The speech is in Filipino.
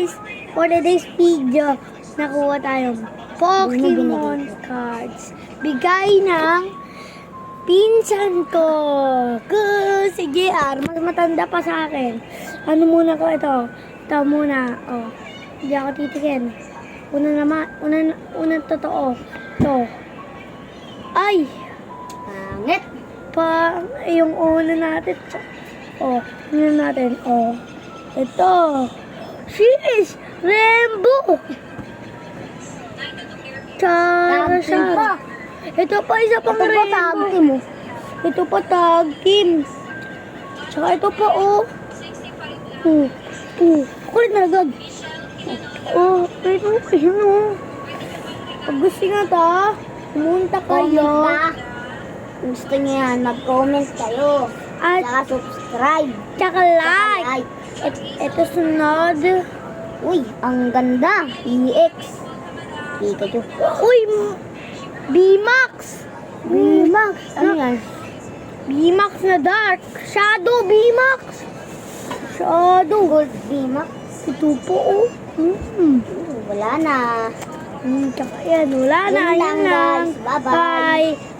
guys, for today's video, nakuha tayong Pokemon cards. Bigay ng pinsan ko. Si JR, mas matanda pa sa akin. Ano muna ko ito? Ito muna. Oh, hindi ako titikin. Unang totoo. Ito. Ay! Pangit. Yung una natin. Oh, yun natin. Oh. Ito. She is Rainbow. Tag-team pa. Ito pa isa pang Ito pa tag Rainbow. team, oh. Ito pa tag team. Tsaka ito pa oh. Kulit na agad. Oh, ito yun oh. Pag gusto nga ta, pumunta kayo. Comment na. Kung gusto niyo yan, mag-comment kayo. At Saka subscribe. tsaka like. Ito sunod. Uy, ang ganda. EX. Pikachu. Uy! B-Max! B-Max. Ano yan? B-Max na dark. Shadow B-Max. Shadow. Gold B-Max. Ito po oh. Wala na. Tsaka yan. Wala na. Yun lang, Yan lang. guys. Bye-bye. Bye.